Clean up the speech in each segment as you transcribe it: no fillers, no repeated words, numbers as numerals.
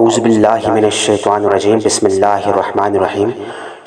اعوذ باللہ من الشیطان الرجیم بسم اللہ الرحمن الرحیم۔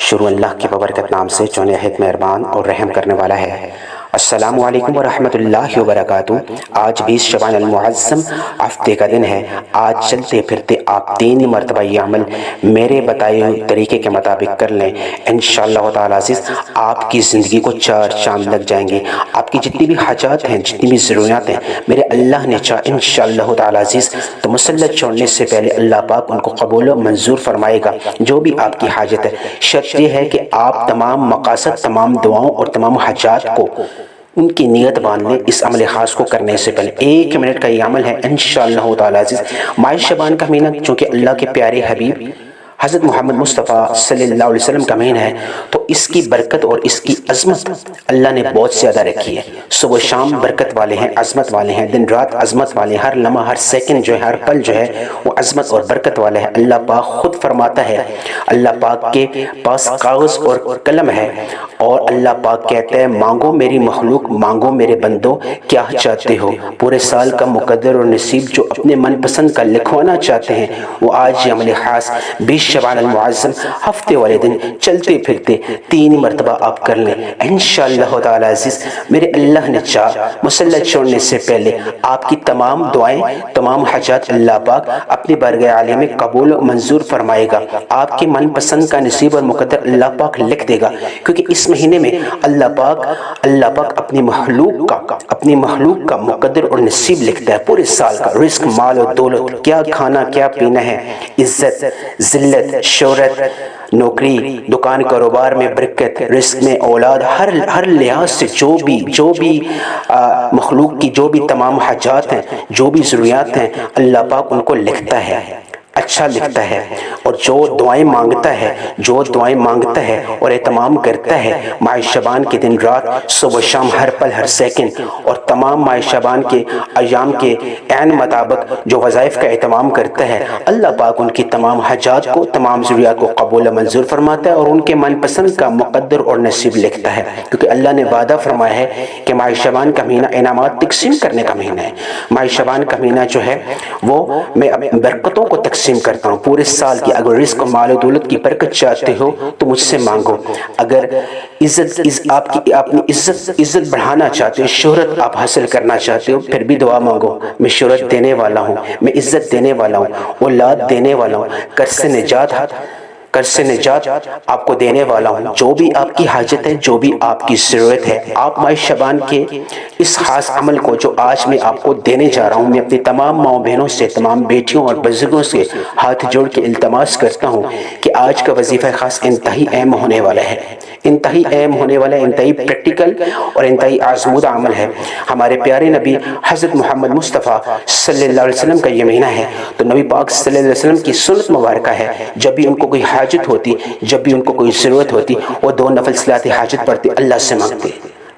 شروع اللہ کے ببرکت نام سے جو نہایت مہربان اور رحم کرنے والا ہے۔ السلام علیکم ورحمۃ اللہ وبرکاتہ۔ آج 20 شعبان المعظم ہفتے کا دن ہے۔ آج چلتے پھرتے آپ 3 مرتبہ یہ عمل میرے بتائے ہوئے طریقے کے مطابق کر لیں، انشاءاللہ تعالی عزیز آپ کی زندگی کو 4 چاند لگ جائیں گے۔ آپ کی جتنی بھی حاجات ہیں، جتنی بھی ضروریات ہیں، میرے اللہ نے چاہ انشاءاللہ تعالی عزیز تو مسلط چھوڑنے سے پہلے اللہ پاک ان کو قبول و منظور فرمائے گا۔ جو بھی آپ کی حاجت ہے، شرط یہ ہے کہ آپ تمام مقاصد، تمام دعاؤں اور تمام حاجات کو ان کی نیت باندھ لیں اس عمل خاص کو کرنے سے پہلے۔ 1 منٹ کا یہ عمل ہے انشاءاللہ تعالی عزیز۔ ماہ شعبان کا مہینہ چونکہ اللہ کے پیارے حبیب حضرت محمد مصطفیٰ صلی اللہ علیہ وسلم کا مہینہ ہے، تو اس کی برکت اور اس کی عظمت اللہ نے بہت زیادہ رکھی ہے۔ صبح و شام برکت والے ہیں، عظمت والے ہیں، دن رات عظمت والے ہیں، ہر لمحہ ہر سیکنڈ جو ہے، ہر پل جو ہے وہ عظمت اور برکت والا ہے۔ اللہ پاک خود فرماتا ہے، اللہ پاک کے پاس کاغذ اور قلم ہے اور اللہ پاک کہتا ہے مانگو میری مخلوق، مانگو میرے بندوں کیا چاہتے ہو۔ پورے سال کا مقدر اور نصیب جو اپنے من پسند کا لکھوانا چاہتے ہیں، وہ آج یہ عمل خاص 20 شعبان المعظم ہفتے والے دن چلتے پھرتے 3 مرتبہ آپ کر لیں انشاءاللہ تعالی عزیز۔ میرے اللہ نے چاہ مسلط چھوڑنے سے پہلے آپ کی تمام دعائیں، تمام حاجات اللہ پاک اپنی بارگاہ عالیہ میں قبول و منظور فرمائے گا۔ آپ کے من پسند کا نصیب اور مقدر اللہ پاک لکھ دے گا، کیونکہ اس مہینے میں اللہ پاک اپنی مخلوق کا مقدر اور نصیب لکھتا ہے۔ پورے سال کا رزق، مال و دولت، کیا کھانا کیا پینا ہے، عزت، ذلت، شہرت، نوکری، دکان کاروبار میں برکت، رزق میں اولاد، ہر لحاظ سے جو بھی مخلوق کی جو بھی تمام حاجات ہیں، جو بھی ضروریات ہیں، اللہ پاک ان کو لکھتا ہے، اچھا لکھتا ہے۔ اور جو دعائیں مانگتا ہے اور اہتمام کرتا ہے ماہ شعبان کے دن رات، صبح شام، ہر پل ہر سیکنڈ، اور تمام ماہ شعبان کے ایام کے عین مطابق جو وظائف کا اہتمام کرتا ہے، اللہ پاک ان کی تمام حاجات کو، تمام ضروریات کو قبول و منظور فرماتا ہے اور ان کے من پسند کا مقدر اور نصیب لکھتا ہے۔ کیونکہ اللہ نے وعدہ فرمایا ہے کہ ماہ شعبان کا مہینہ انعامات تقسیم کرنے کا مہینہ ہے۔ ماہ شعبان کا مہینہ جو ہے وہ میں برکتوں کو تقسیم کرتا ہوں پورے سال کی۔ اگر رزق و مال و دولت کی برکت چاہتے ہو تو مجھ سے مانگو۔ اگر آپ کی اپنی عزت بڑھانا چاہتے ہو، شہرت آپ حاصل کرنا چاہتے ہو، پھر بھی دعا مانگو۔ میں شہرت دینے والا ہوں، میں عزت دینے والا ہوں، اولاد دینے والا ہوں، قرض سے نجات آپ کو دینے والا ہوں۔ جو بھی آپ کی حاجت ہے، جو بھی آپ کی ضرورت ہے، آپ ماہ شعبان کے اس خاص عمل کو جو آج میں آپ کو دینے جا رہا ہوں، میں اپنی تمام ماؤں بہنوں سے، تمام بیٹیوں اور بزرگوں سے ہاتھ جوڑ کے التماس کرتا ہوں کہ آج کا وظیفہ خاص انتہائی اہم ہونے والا ہے، انتہائی پریکٹیکل اور انتہائی آزمودہ عمل ہے۔ ہمارے پیارے نبی حضرت محمد مصطفیٰ صلی اللہ علیہ وسلم کا یہ مہینہ ہے، تو نبی پاک صلی اللہ علیہ وسلم کی سنت مبارکہ ہے، جب بھی ان کو کوئی حاجت ہوتی، جب بھی ان کو کوئی ضرورت ہوتی، وہ 2 نفل صلاۃ حاجت پڑھتے، اللہ سے مانگتے۔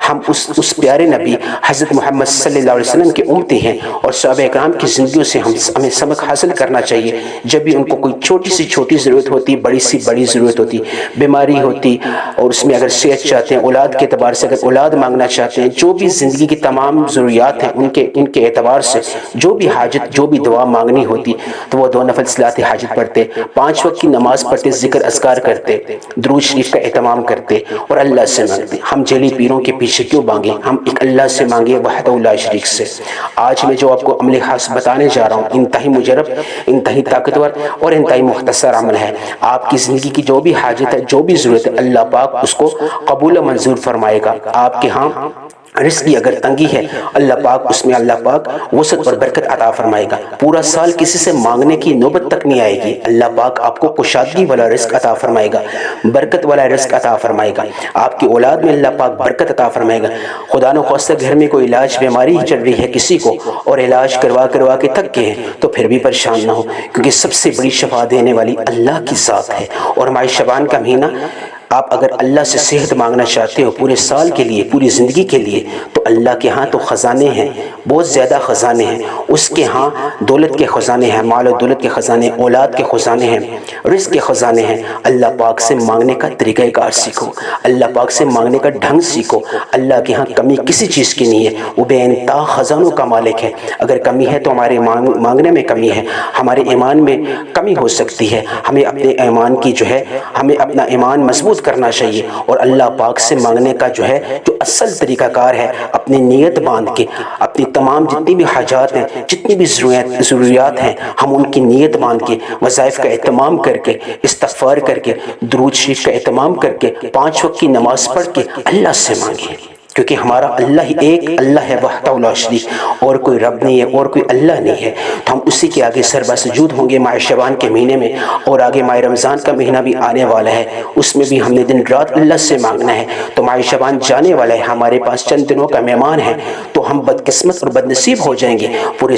ہم اس پیارے نبی حضرت محمد صلی اللہ علیہ وسلم کے امتی ہیں، اور صحابہ اکرام کی زندگیوں سے ہمیں سبق حاصل کرنا چاہیے۔ جب بھی ان کو کوئی چھوٹی سے چھوٹی ضرورت ہوتی، بڑی سی بڑی ضرورت ہوتی، بیماری ہوتی، اور اس میں اگر صحت چاہتے ہیں، اولاد کے اعتبار سے اگر اولاد مانگنا چاہتے ہیں، جو بھی زندگی کی تمام ضروریات ہیں ان کے اعتبار سے جو بھی حاجت، جو بھی دعا مانگنی ہوتی، تو وہ 2 نفل صلاۃ حاجت پڑھتے، 5 وقت کی نماز پڑھتے، ذکر اذکار کرتے، درود شریف کا اہتمام کرتے اور اللہ سے مانگتے۔ ہم جعلی پیروں کے پیچھے کیوں مانگے؟ ہم ایک اللہ سے مانگے وحدہ لا شریک سے۔ آج میں جو آپ کو عمل خاص بتانے جا رہا ہوں، انتہائی مجرب، انتہائی طاقتور اور انتہائی مختصر عمل ہے۔ آپ کی زندگی کی جو بھی حاجت ہے، جو بھی ضرورت ہے، اللہ پاک اس کو قبول و منظور فرمائے گا۔ آپ کے ہاں رزق کی اگر تنگی ہے، اللہ پاک وسعت اور برکت عطا فرمائے گا۔ پورا سال کسی سے مانگنے کی نوبت تک نہیں آئے گی، اللہ پاک آپ کو کشادگی والا رزق عطا فرمائے گا، برکت والا رزق عطا فرمائے گا۔ آپ کی اولاد میں اللہ پاک برکت عطا فرمائے گا۔ خدا نخواستہ گھر میں کوئی علاج بیماری چل رہی ہے کسی کو، اور علاج کروا کے تھک گئے ہیں، تو پھر بھی پریشان نہ ہو، کیونکہ سب سے بڑی شفا دینے والی اللہ کی ذات ہے۔ اور ماہ شعبان کا مہینہ آپ اگر اللہ سے صحت مانگنا چاہتے ہو پورے سال کے لیے، پوری زندگی کے لیے، تو اللہ کے ہاں تو خزانے ہیں، بہت زیادہ خزانے ہیں، اس کے ہاں دولت کے خزانے ہیں، مال و دولت کے خزانے، اولاد کے خزانے ہیں، رزق کے خزانے ہیں۔ اللہ پاک سے مانگنے کا طریقہ کار سیکھو، اللہ پاک سے مانگنے کا ڈھنگ سیکھو۔ اللہ کے ہاں کمی کسی چیز کی نہیں ہے، وہ بے انتہا خزانوں کا مالک ہے۔ اگر کمی ہے تو ہمارے مانگنے میں کمی ہے، ہمارے ایمان میں کمی ہو سکتی ہے۔ ہمیں اپنے ایمان کی جو ہے، ہمیں اپنا ایمان مضبوط کرنا چاہیے، اور اللہ پاک سے مانگنے کا جو ہے جو اصل طریقہ کار ہے، اپنی نیت باندھ کے، اپنی تمام جتنی بھی حاجات ہیں، جتنی بھی ضروریات ہیں، ہم ان کی نیت باندھ کے، وظائف کا اہتمام کر کے، استغفار کر کے، درود شریف کا اہتمام کر کے، 5 وقت کی نماز پڑھ کے اللہ سے مانگیں، کیونکہ ہمارا اللہ ہی ایک اللہ ہے، وحدہ لا شریک، اور کوئی رب نہیں ہے، اور کوئی اللہ نہیں ہے۔ تو ہم اسی کے آگے سربا سجود ہوں گے ماہ شعبان کے مہینے میں، اور آگے ماہ رمضان کا مہینہ بھی آنے والا ہے، اس میں بھی ہم نے دن رات اللہ سے مانگنا ہے۔ تو ماہ شعبان جانے والا ہے، ہمارے پاس چند دنوں کا مہمان ہے، تو ہم بدقسمت اور بد نصیب ہو جائیں گے، پورے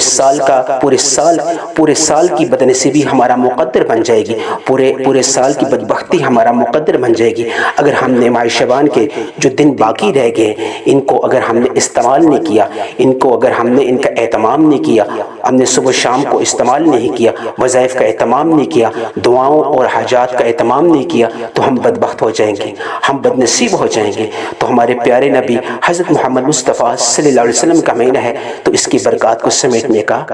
سال کی بد نصیبی ہمارا مقدر بن جائے گی، پورے سال کی بدبختی ہمارا مقدر بن جائے گی، اگر ہم نے ماہ شعبان کے جو دن باقی رہ گئے ان کو اگر ہم نے استعمال نہیں کیا، ان کو اگر ہم نے ان کا اہتمام نہیں کیا، ہم نے صبح شام کو استعمال نہیں کیا، وظائف کا اہتمام نہیں کیا، دعاؤں اور حاجات کا اہتمام نہیں کیا، تو ہم بدبخت ہو جائیں گے، ہم بد نصیب ہو جائیں گے۔ تو ہمارے پیارے نبی حضرت محمد مصطفیٰ صلی اللہ علیہ وسلم کا مہینہ ہے، تو اس کی برکات کو سمیٹنے کا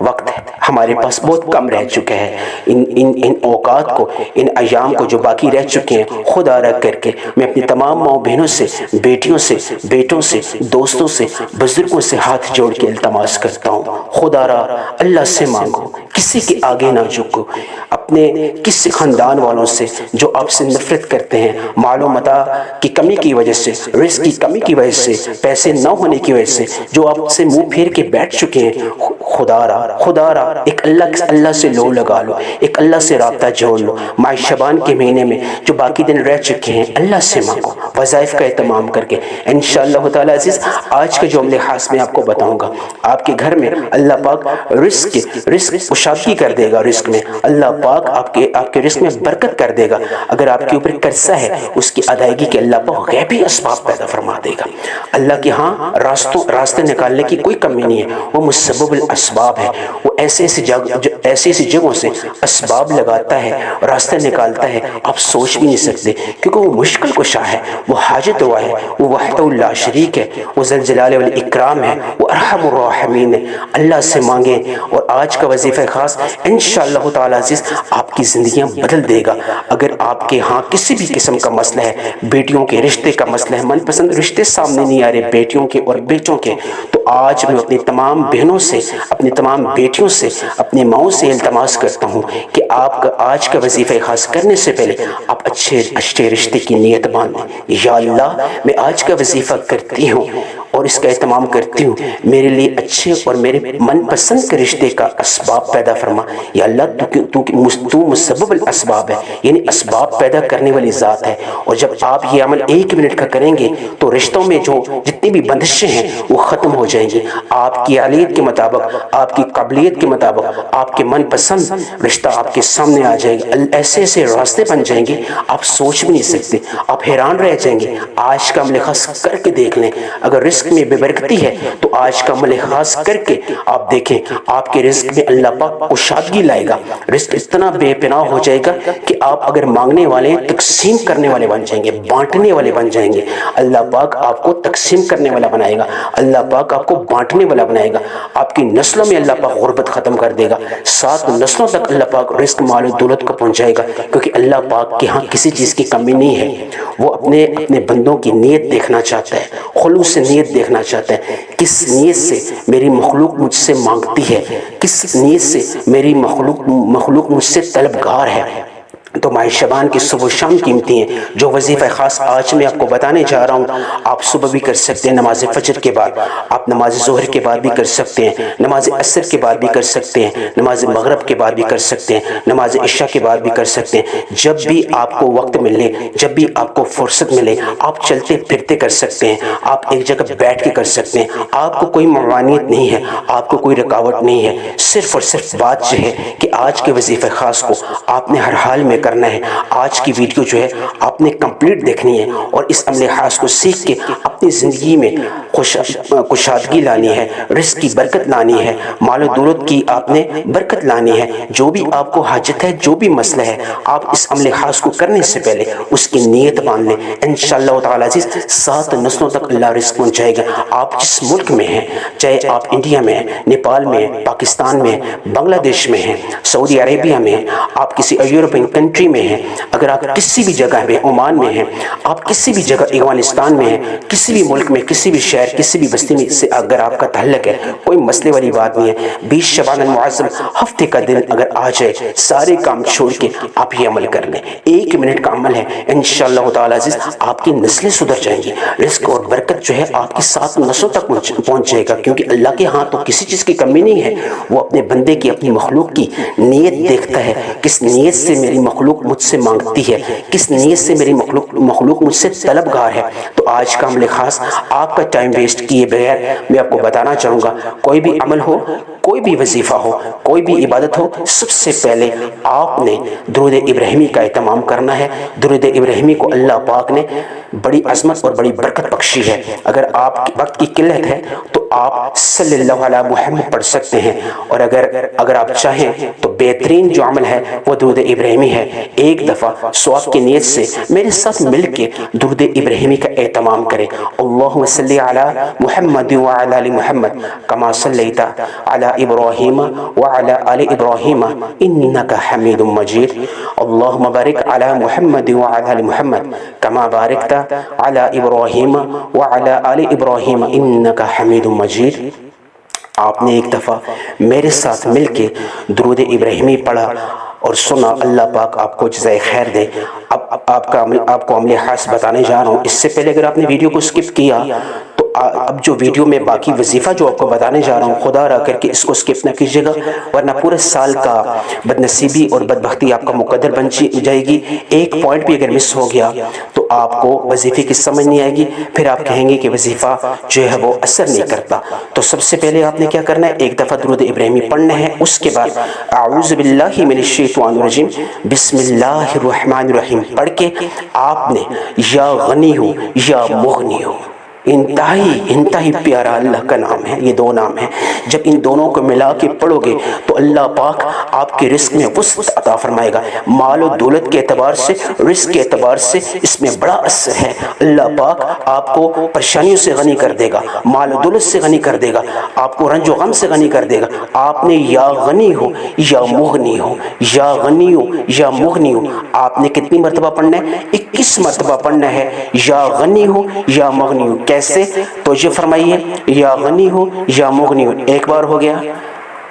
وقت ہے، ہمارے پاس بہت کم رہ چکے ہیں۔ ان اوقات کو، ان ایام کو جو باقی رہ چکے ہیں، خدا را کر کے میں اپنی تمام ماؤں بہنوں سے، بیٹیوں سے، بیٹوں سے، دوستوں سے، بزرگوں سے ہاتھ جوڑ کے التماس کرتا ہوں، خدا را اللہ سے مانگو، کسی کے آگے نہ جھکو، اپنے کسی خاندان والوں سے جو آپ سے نفرت کرتے ہیں، مال و متاع کی کمی کی وجہ سے، رزق کی کمی کی وجہ سے، پیسے نہ ہونے کی وجہ سے جو آپ سے منہ پھیر کے بیٹھ چکے ہیں، خدا را ایک اللہ سے لو لگا لو، ایک اللہ سے رابطہ جوڑ لو۔ ماہ شعبان کے مہینے میں جو باقی دن رہ چکے ہیں، اللہ سے مانگو، وظائف کا اہتمام کر کے۔ انشاءاللہ تعالی عزیز، آج کا جو عمل خاص میں آپ کو بتاؤں گا، آپ کے گھر میں اللہ پاک رزق کشادگی کر دے گا، رزق میں اللہ پاک آپ کے رزق میں برکت کر دے گا۔ اگر آپ کے اوپر قرضہ ہے، اس کی ادائیگی کے اللہ پاک غیبی اسباب پیدا فرما دے گا۔ اللہ کے ہاں راستے نکالنے کی کوئی کمی نہیں ہے، وہ مسبب الاسباب ہے، وہ ایسی جگہوں سے اسباب لگاتا ہے، راستے نکالتا ہے، آپ سوچ بھی نہیں سکتے، کیونکہ وہ مشکل کشا ہے، وہ حاجت روا ہے، وہ وحدہ لا شریک ہے، وہ ذل جلال والاکرام ہے، وہ ارحم الراحمین ہے۔ اللہ سے مانگیں، اور آج کا وظیفہ خاص انشاءاللہ تعالی عزیز آپ کی زندگیاں بدل دے گا۔ اگر آپ کے ہاں کسی بھی قسم کا مسئلہ ہے، بیٹیوں کے رشتے کا مسئلہ ہے، من پسند رشتے سامنے نہیں آ رہے بیٹیوں کے اور بیٹوں کے، تو آج میں اپنی تمام بہنوں سے، اپنی تمام بیٹیوں سے، اپنی ماؤں سے التماس کرتا ہوں کہ آپ کا آج کا وظیفہ خاص کرنے سے پہلے آپ اچھے رشتے کی نیت باندھیں۔ یا اللہ، میں آج کا وظیفہ کرتی ہوں اور اس کا اہتمام کرتی ہوں، میرے لیے اچھے اور میرے من پسند کے رشتے کا اسباب پیدا فرما۔ یا اللہ، تو مسبب الاسباب ہے، یعنی اسباب پیدا کرنے والی ذات ہے، اور جب آپ یہ عمل 1 منٹ کا کریں گے تو رشتوں میں جو جتنی بھی بندشیں ہیں وہ ختم ہو جائیں گی۔ آپ کی اہلیت کے مطابق، آپ کی قابلیت کے مطابق آپ کے من پسند رشتہ آپ کے سامنے آ جائے گا، ایسے راستے بن جائیں گے آپ سوچ بھی نہیں سکتے، آپ حیران رہ جائیں گے۔ آج کا عمل خاص کر کے دیکھ لیں، اگر رزق میں بے برکتی ہے تو آج کا عمل خاص کر کے آپ دیکھیں، آپ کے رزق میں اللہ پاک کشادگی لائے گا، رزق اتنا بے پناہ ہو جائے گا کہ آپ اگر مانگنے والے تقسیم کرنے والے بن جائیں گے، بانٹنے والے بن جائیں گے۔ اللہ پاک آپ کو تقسیم کرنے والا بنائے گا، اللہ پاک آپ کو بانٹنے والا بنائے گا، آپ کی نسلوں میں اللہ پاک غربت ختم کر دے گا، 7 نسلوں تک اللہ پاک رزق مال و دولت کو پہنچائے گا، کیونکہ اللہ پاک کے ہاں کسی چیز کی کمی نہیں ہے۔ وہ اپنے بندوں کی نیت دیکھنا چاہتا ہے، خلوص سے نیت دیکھنا چاہتا ہے، کس نیت سے میری مخلوق مجھ سے مانگتی ہے، کس نیت سے میری مخلوق مجھ سے طلبگار ہے۔ تو ماہ شعبان کی صبح و شام قیمتی ہیں۔ جو وظیفہ خاص آج میں آپ کو بتانے جا رہا ہوں، آپ صبح بھی کر سکتے ہیں، نماز فجر کے بعد، آپ نماز ظہر کے بعد بھی کر سکتے ہیں، نماز عصر کے بعد بھی کر سکتے ہیں، نماز مغرب کے بعد بھی کر سکتے ہیں، نماز عشاء کے بعد بھی کر سکتے ہیں۔ جب بھی آپ کو وقت ملے، جب بھی آپ کو فرصت ملے، آپ چلتے پھرتے کر سکتے ہیں، آپ ایک جگہ بیٹھ کے کر سکتے ہیں، آپ کو کوئی ممانعت نہیں ہے، آپ کو کوئی رکاوٹ نہیں ہے۔ صرف اور صرف بات یہ ہے کہ آج کے وظیفہ خاص کو آپ نے ہر حال میں کرنا ہے۔ آج کی ویڈیو جو ہے آپ نے کمپلیٹ دیکھنی ہے اور اس عمل خاص کو سیکھ کے اپنی زندگی میں کشادگی لانی ہے، رزق کی برکت لانی ہے، مال و دولت کی آپ نے برکت لانی ہے۔ جو بھی آپ کو حاجت ہے، جو بھی مسئلہ ہے، آپ اس عمل خاص کو کرنے سے پہلے اس کی نیت باندھ لیں۔ انشاءاللہ تعالی عزیز 7 نسلوں تک اللہ رزق پہنچائے گا۔ آپ جس ملک میں ہیں، چاہے آپ انڈیا میں ہیں، نیپال میں ہیں، پاکستان میں ہیں، بنگلہ دیش میں ہیں، سعودی عربیہ میں ہیں، آپ کسی یورپین کنٹری میں ہیں، اگر آپ کسی بھی جگہ میں، عمان میں ہیں، آپ کسی بھی جگہ افغانستان میں ہیں، کسی بھی ملک میں، کسی بھی شہر، کسی بھی بستی میں سے اگر آپ کا تعلق ہے، کوئی مسئلے والی بات نہیں ہے۔ 20 شعبان المعظم ہفتے کا دن اگر آ جائے، سارے کام چھوڑ کے آپ یہ عمل کر لیں۔ 1 منٹ کا عمل ہے، انشاءاللہ تعالی عزیز آپ کی نسلیں سدھر جائیں گی۔ رزق اور برکت جو ہے آپ کی 7 نسلوں تک پہنچ جائے گا، کیونکہ اللہ کے ہاں تو کسی چیز کی کمی نہیں ہے۔ وہ اپنے بندے کی، اپنی مخلوق کی نیت دیکھتا ہے، کس نیت سے میری مخلوق مجھ سے مانگتی ہے، کس نیت سے میری مخلوق مجھ سے طلبگار ہے۔ تو آج کا عمل خاص آپ کا ٹائم ویسٹ کیے بغیر میں آپ کو بتانا چاہوں گا، کوئی بھی عمل ہو، کوئی بھی وظیفہ ہو، کوئی بھی عبادت ہو، سب سے پہلے آپ نے درود ابراہیمی کا اہتمام کرنا ہے۔ درود ابراہیمی کو اللہ پاک نے بڑی عظمت اور بڑی برکت بخشی ہے۔ اگر آپ وقت کی قلت ہے تو آپ صلی اللہ علیہ محمد پڑھ سکتے ہیں، اور اگر آپ چاہیں تو بہترین جو عمل ہے وہ درود ابراہیمی ہے۔ ایک دفعہ ثواب کی نیت سے میرے ساتھ مل کے درود ابراہیمی کا اہتمام کریں۔ اللہم صلی علی محمد وعلی آل محمد کما صلیت علی ابراہیم وعلی آل ابراہیم انک حمید مجید۔ اللہم بارک علی محمد وعلی آل محمد کما بارکت علی ابراہیم وعلی آل ابراہیم انک حمید مجید۔ آپ نے ایک دفعہ میرے ساتھ مل کے درود ابراہیمی پڑھا اور سنا، اللہ پاک آپ کو جزائے خیر دے۔ اب آپ کو عمل خاص بتانے جا رہا ہوں۔ اس سے پہلے اگر آپ نے ویڈیو کو سکپ کیا تو اب جو ویڈیو میں باقی وظیفہ جو آپ کو بتانے جا رہا ہوں، خدا را کر کے اس کو سکپ نہ کیجیے گا، ورنہ پورے سال کا بدنصیبی اور بدبختی آپ کا مقدر بن جائے گی۔ ایک پوائنٹ بھی اگر مس ہو گیا تو آپ کو وظیفے کی سمجھ نہیں آئے گی، پھر آپ کہیں گے کہ وظیفہ جو ہے وہ اثر نہیں کرتا۔ تو سب سے پہلے آپ نے کیا کرنا ہے، ایک دفعہ درود ابراہیمی پڑھنا ہے۔ اس کے بعد اعوذ باللہ من الشیطان الرجیم بسم اللہ الرحمن الرحیم پڑھ کے آپ نے یا غنی ہو یا مغنی ہو، انتہائی پیارا اللہ کا نام ہے، یہ 2 نام ہیں۔ جب ان دونوں کو ملا کے پڑھو گے تو اللہ پاک آپ کے رزق میں وسعت عطا فرمائے گا۔ مال و دولت کے اعتبار سے، رزق کے اعتبار سے اس میں بڑا اثر ہے۔ اللہ پاک آپ کو پریشانیوں سے غنی کر دے گا، مال و دولت سے غنی کر دے گا، آپ کو رنج و غم سے غنی کر دے گا۔ آپ نے یا غنی ہو یا مغنی ہو، یا غنی ہو یا مغنی ہو، آپ نے کتنی مرتبہ پڑھنا ہے؟ 21 مرتبہ پڑھنا ہے، یا غنی ہو یا مغنی ہو۔ کیسے؟ تو یہ فرمائیے، یا غنی ہو یا مغنی ہو، 1 بار ہو گیا،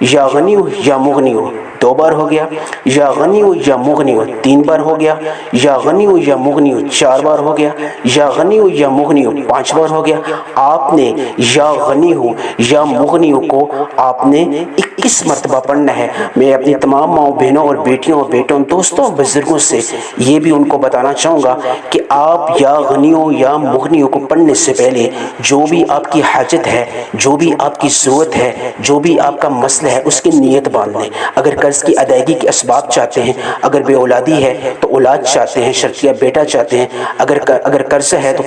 یا غنی ہو یا مغنی ہو 2 بار ہو گیا، یا غنی ہو یا مغنی ہو 3 بار ہو گیا، یا غنی ہو یا مغنی ہو 4 بار ہو گیا، یا غنی ہو یا مغنی ہو 5 بار ہو گیا۔ آپ نے یا غنی ہو یا مغنی ہو کو آپ نے 21 مرتبہ پڑھنا ہے۔ میں اپنی تمام ماؤں بہنوں اور بیٹیوں اور بیٹوں، دوستوں، بزرگوں سے یہ بھی ان کو بتانا چاہوں گا کہ آپ یا غنی ہو یا مغنی ہو کو پڑھنے سے پہلے جو بھی آپ کی حاجت ہے، جو بھی آپ کی ضرورت ہے، جو بھی آپ کا مسئلہ ہے، اس کی نیت باندھ لیں۔ اگر قرض کی ادائیگی کے اسباب چاہتے ہیں، اگر بے اولادی ہے تو اولاد چاہتے ہیں، شرطیہ بیٹا چاہتے ہیں، اگر قرض ہے تو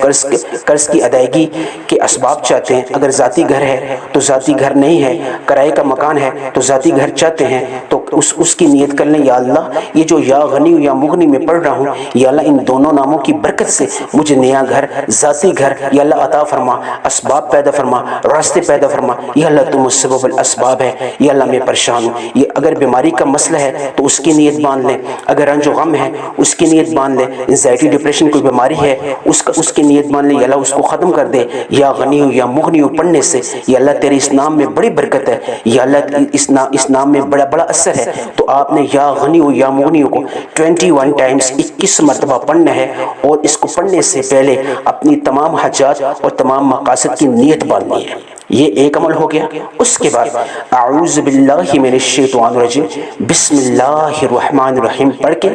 قرض کی ادائیگی کے اسباب چاہتے ہیں، اگر ذاتی گھر ہے تو ذاتی گھر نہیں ہے، کرائے کا مکان ہے تو ذاتی گھر چاہتے ہیں، تو اس کی نیت کر لیں، یا اللہ یہ جو یا غنی یا مغنی میں پڑھ رہا ہوں، یا اللہ ان دونوں ناموں کی برکت سے مجھے نیا گھر، ذاتی گھر یا اللہ عطا فرما، اسباب پیدا فرما، راستے پیدا فرما، یا اللہ تم سبب الاسباب ہے، یا اللہ میں پریشان ہوں۔ یہ اگر بیماری کا مسئلہ ہے تو اس کی نیت باندھ لیں، اگر رنج و غم ہے اس کی نیت باندھ لیں، انزائٹی ڈپریشن کوئی بیماری ہے اس کی نیت باندھ لیں، یا اللہ اس کو ختم کر دے۔ یا غنی ہو یا مغنی ہو پڑھنے سے یا اللہ تیرے اس نام میں بڑی برکت ہے، یا اللہ اس نام میں بڑا اثر ہے۔ تو آپ نے یا غنی ہو یا مغنی ہو کو 21 ٹائمز 21 مرتبہ پڑھنا ہے، اور اس کو پڑھنے سے پہلے اپنی تمام حاجات اور تمام مقاصد کی نیت باندھنی ہے۔ یہ ایک عمل ہو گیا۔ اس کے بعد اعوذ باللہ من الشیطان الرجیم بسم اللہ الرحمن الرحیم پڑھ کے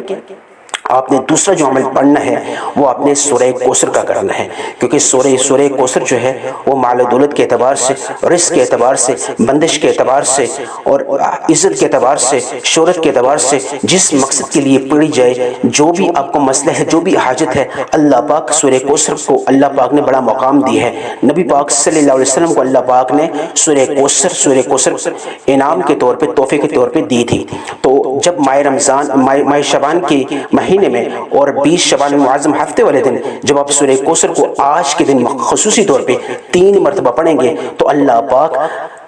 آپ نے دوسرا جو عمل پڑھنا ہے وہ آپ نے سورہ کوثر کا کرنا ہے، کیونکہ سورہ کوثر جو ہے وہ مال و دولت کے اعتبار سے، رزق کے اعتبار سے، بندش کے اعتبار سے اور عزت کے اعتبار سے، شہرت کے اعتبار سے، جس مقصد کے لیے پڑھی جائے، جو بھی آپ کو مسئلہ ہے، جو بھی حاجت ہے، اللہ پاک سورہ کوثر کو اللہ پاک نے بڑا مقام دی ہے۔ نبی پاک صلی اللہ علیہ وسلم کو اللہ پاک نے سورہ کوثر انعام کے طور پہ، تحفے کے طور پہ دی تھی۔ تو جب ماہ شعبان کے مہینے میں اور 20 شعبان المعظم ہفتے والے دن جب آپ سورہ کوثر کو آج کے دن خصوصی طور پہ 3 مرتبہ پڑھیں گے تو اللہ پاک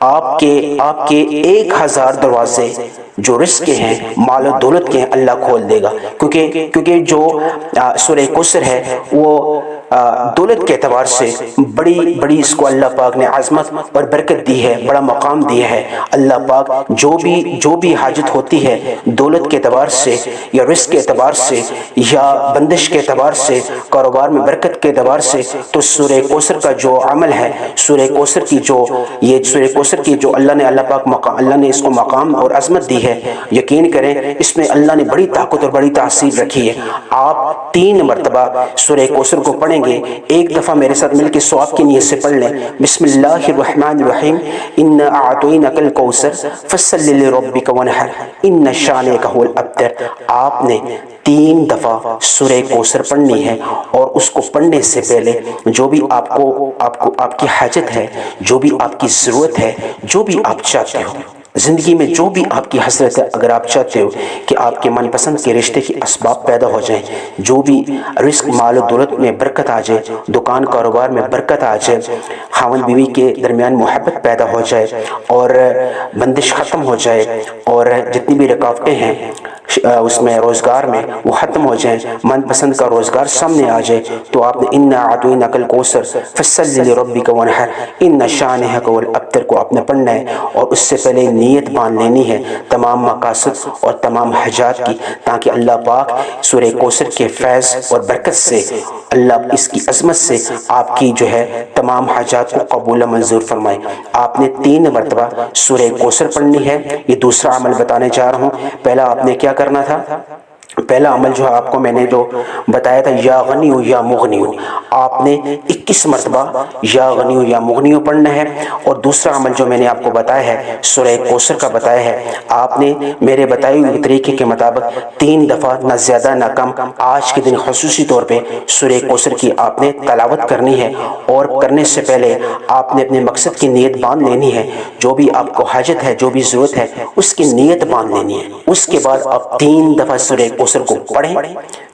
آپ کے 1000 دروازے جو رزق کے ہیں، مال و دولت کے ہیں، اللہ کھول دے گا، کیونکہ جو سورہ کوثر ہے وہ دولت کے اعتبار سے بڑی اس کو اللہ پاک نے عظمت اور برکت دی ہے، بڑا مقام دیا ہے۔ اللہ پاک جو بھی حاجت ہوتی ہے دولت کے اعتبار سے یا رزق کے اعتبار سے یا بندش کے اعتبار سے، کاروبار میں برکت کے اعتبار سے، تو سورہ کوثر کا جو عمل ہے، سورہ کوثر کی جو اللہ نے اس کو مقام اور عظمت دی ہے، یقین کریں اس میں اللہ نے بڑی طاقت اور بڑی تاثیر رکھی ہے۔ آپ 3 مرتبہ سورہ کوثر کو پڑھیں گے، ایک دفعہ میرے ساتھ مل کے ثواب کی نیت سے پڑھ لیں، بسم اللہ الرحمن الرحیم، انا اعطینک الکوثر فصل لربک وانحر ان شانک هو الابتر۔ آپ نے 3 دفعہ سورہ کوثر پڑھنی ہے، اور اس کو پڑھنے سے پہلے جو بھی آپ کی حاجت ہے، جو بھی آپ کی ضرورت ہے، جو بھی آپ چاہتے ہو زندگی میں، جو بھی آپ کی حسرت ہے، اگر آپ چاہتے ہو کہ آپ کے من پسند کے رشتے کی اسباب پیدا ہو جائیں، جو بھی رزق مال و دولت میں برکت آ جائے، دکان کاروبار میں برکت آ جائے، خاوند بیوی کے درمیان محبت پیدا ہو جائے اور بندش ختم ہو جائے، اور جتنی بھی رکاوٹیں ہیں اس میں روزگار میں وہ ختم ہو جائیں، من پسند کا روزگار سامنے آ جائے، تو آپ نے انا اعطینک الکوثر فصل لربک وانحر ان شانک هو الابتر کو آپ نے پڑھنا ہے، اور اس سے پہلے نیت باندھ لینی ہے تمام مقاصد اور تمام حاجات کی، تاکہ اللہ پاک سورہ کوثر کے فیض اور برکت سے، اللہ اس کی عظمت سے آپ کی جو ہے تمام حاجات کو قبول منظور فرمائے۔ آپ نے 3 مرتبہ سورہ کوثر پڑھنی ہے۔ یہ دوسرا عمل بتانے جا رہا ہوں۔ پہلا آپ نے کیا کرنا تھا؟ پہلا عمل جو آپ کو میں نے جو بتایا تھا، یا غنی یا مغنی، آپ نے 21 مرتبہ یا غنی یا مغنی پڑھنا ہے۔ اور دوسرا عمل جو میں نے آپ کو بتایا ہے، سورہ کوثر کا بتایا ہے، آپ نے میرے بتائے ہوئے طریقے کے مطابق 3 دفعہ، نہ زیادہ نہ کم، آج کے دن خصوصی طور پہ سورہ کوثر کی آپ نے تلاوت کرنی ہے، اور کرنے سے پہلے آپ نے اپنے مقصد کی نیت باندھ لینی ہے، جو بھی آپ کو حاجت ہے، جو بھی ضرورت ہے، اس کی نیت باندھ لینی ہے۔ اس کے بعد آپ 3 دفعہ سورہ کوثر کو پڑھیں،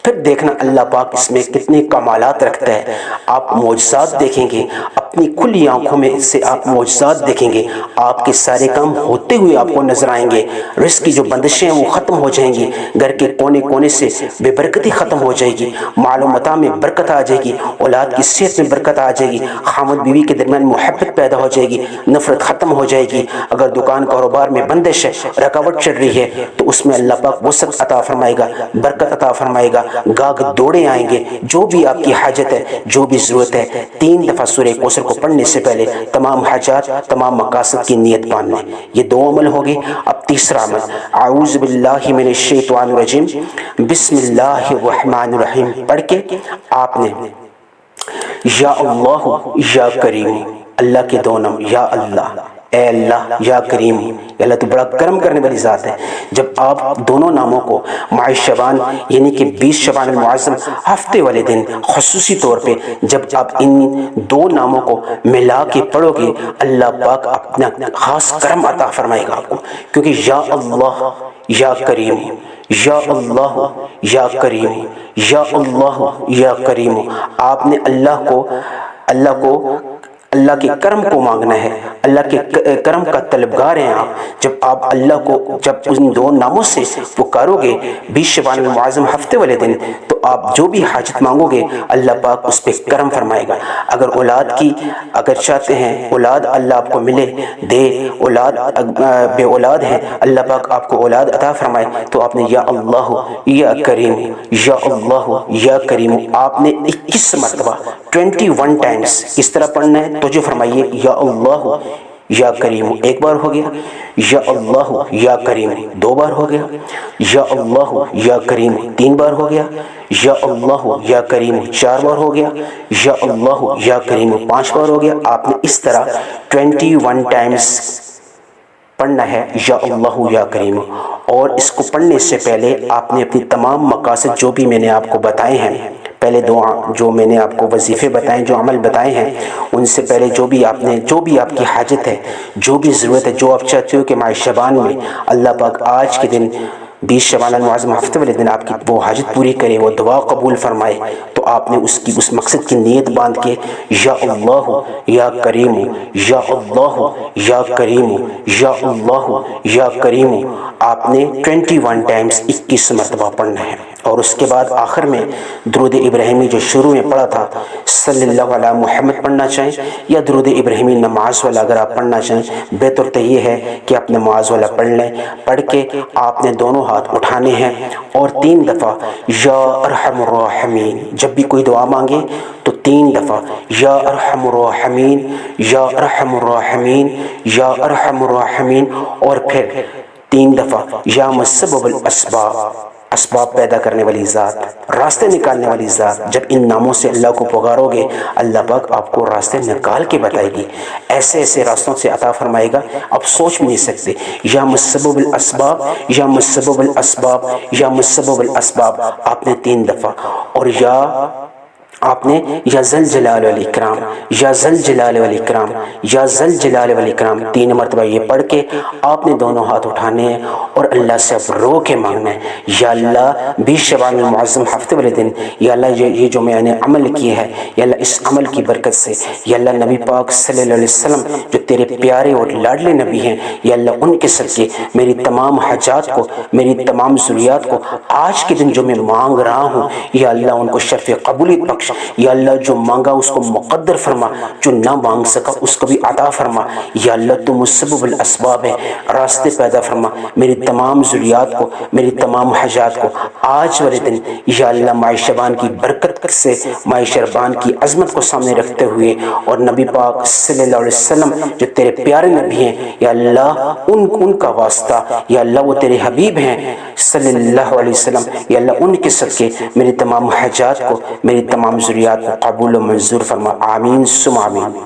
پھر دیکھنا اللہ پاک اس میں کتنے کمالات رکھتا ہے۔ آپ معجزات دیکھیں گے، اپنی کھلی آنکھوں میں سے آپ معجزات دیکھیں گے، آپ کے سارے کام ہوتے ہوئے آپ کو نظر آئیں گے، رزق کی جو بندشیں ہیں وہ ختم ہو جائیں گی، گھر کے کونے کونے سے بے برکتی ختم ہو جائے گی، مال و متاع میں برکت آ جائے گی، اولاد کی صحت میں برکت آ جائے گی، خاوند بیوی کے درمیان محبت پیدا ہو جائے گی، نفرت ختم ہو جائے گی۔ اگر دکان کاروبار میں بندش ہے، رکاوٹ چل رہی ہے، تو اس میں اللہ پاک وسعت عطا فرمائے گا، برکت عطا فرمائے گا، گاگ دوڑے آئیں گے۔ جو بھی آپ کی حاجت ہے، جو بھی ضرورت ہے، 3 دفعہ سورہ کوثر کو پڑھنے سے پہلے تمام حاجات، تمام مقاصد کی نیت باندھ لیں۔ یہ 2 عمل ہو گئے۔ اب تیسرا عمل، اعوذ باللہ من الشیطان الرجیم، بسم اللہ الرحمن الرحیم پڑھ کے آپ نے یا اللہ یا کریم، اللہ کے 2 نام، یا اللہ، اے اللہ، یا کریم، اللہ تو بڑا کرم کرنے والی ذات ہے۔ جب آپ دونوں ناموں کو ماہ شعبان یعنی کہ 20 شعبان المعظم ہفتے والے دن خصوصی طور پہ جب آپ ان 2 ناموں کو ملا کے پڑھو گے، اللہ پاک اپنا خاص کرم عطا فرمائے گا آپ کو، کیونکہ یا اللہ یا کریم، یا اللہ یا کریم، یا اللہ یا کریم، آپ نے اللہ کے کرم کو مانگنا ہے، اللہ کے کرم کا طلبگار ہیں آپ۔ جب آپ اللہ کو جب ان 2 ناموں سے پکارو گے 20 شعبان المعظم ہفتے والے دن، تو آپ جو بھی حاجت مانگو گے اللہ پاک اس پہ کرم فرمائے گا۔ اگر چاہتے ہیں اولاد اللہ آپ کو ملے دے، بے اولاد ہیں اللہ پاک آپ کو اولاد عطا فرمائے، تو آپ نے یا اللہ یا کریم، یا اللہ یا کریم، آپ نے 21 مرتبہ 21 ٹائمز کس طرح پڑھنا ہے؟ توجہ فرمائیے، یا اللہ یا کریم ایک بار ہو گیا، یا اللہ یا کریم دو بار ہو گیا، یا اللہ یا کریم تین بار ہو گیا، یا اللہ یا کریم چار بار ہو گیا، یا اللہ یا کریم پانچ بار ہو گیا۔ آپ نے اس طرح 21 ٹائمز پڑھنا ہے یا اللہ یا کریم۔ اور اس کو پڑھنے سے پہلے آپ نے اپنی تمام مقاصد جو بھی میں نے آپ کو بتائے ہیں، پہلے جو میں نے آپ کو وظیفے بتائے، جو عمل بتائے ہیں، ان سے پہلے جو بھی آپ کی حاجت ہے، جو بھی ضرورت ہے، جو آپ چاہتے ہو کہ ماہ شعبان میں اللہ پاک آج کے دن 20 شعبان المعظم ہفتے والے دن آپ کی وہ حاجت پوری کرے، وہ دعا قبول فرمائے، تو آپ نے اس مقصد کی نیت باندھ کے یا اللہ یا کریم، یا اللہ یا کریم، یا اللہ یا کریم آپ نے 21 ٹائمز 21 مرتبہ پڑھنا ہے۔ اور اس کے بعد آخر میں درود ابراہیمی جو شروع میں پڑھا تھا صلی اللہ علیہ محمد پڑھنا چاہیں، یا درود ابراہیمی نماز والا اگر آپ پڑھنا چاہیں، بہتر تو یہ ہے کہ آپ نماز والا پڑھ لیں۔ پڑھ کے آپ نے دونوں ہاتھ اٹھانے ہیں اور 3 دفعہ یا ارحم الراحمین، جب بھی کوئی دعا مانگے تو 3 دفعہ یا ارحم الراحمین، یا ارحم الراحمین، یا ارحم الراحمین، اور پھر 3 دفعہ یا مسبب الاسباب، اسباب پیدا کرنے والی ذات، راستے نکالنے والی ذات۔ جب ان ناموں سے اللہ کو پکارو گے، اللہ پاک آپ کو راستے نکال کے بتائے گی، ایسے ایسے راستوں سے عطا فرمائے گا آپ سوچ بھی نہیں سکتے۔ یا مسبب الاسباب، یا مسبب الاسباب، یا مسبب الاسباب آپ نے 3 دفعہ، اور یا آپ نے یا ذل جلال والاکرام، یا ذل جلال والاکرام، یا ذل جلال والاکرام 3 مرتبہ یہ پڑھ کے آپ نے دونوں ہاتھ اٹھانے ہیں اور اللہ سے اب رو کے مانگنا ہے، یا اللہ 20 شعبان المعظم ہفتے والے دن، یا اللہ یہ جو میں نے عمل کیا ہے، یا اللہ اس عمل کی برکت سے، یا اللہ نبی پاک صلی اللہ علیہ وسلم جو تیرے پیارے اور لاڈلے نبی ہیں، یا اللہ ان کے صدقے میری تمام حاجات کو، میری تمام ضروریات کو آج کے دن جو میں مانگ رہا ہوں، یا اللہ ان کو شرف قبولیت بخش، یا اللہ جو مانگا اس کو مقدر فرما، جو نہ مانگ سکا اس کو بھی عطا فرما، یا اللہ تو مسبب الاسباب ہے، راستے پیدا فرما، میری تمام ضروریات کو، میری تمام حاجات کو آج والے دن، یا اللہ ماہ شعبان کی برکت سے، ماہ شعبان کی عظمت کو سامنے رکھتے ہوئے، اور نبی پاک صلی اللہ علیہ وسلم جو تیرے پیارے نبی ہیں، یا اللہ ان کا واسطہ، یا اللہ وہ تیرے حبیب ہیں صلی اللہ علیہ وسلم، یا اللہ ان کے صدقے میری تمام حاجات کو، میری تمام ضروریات کو قبول و منظور فرما، آمین ثم آمین۔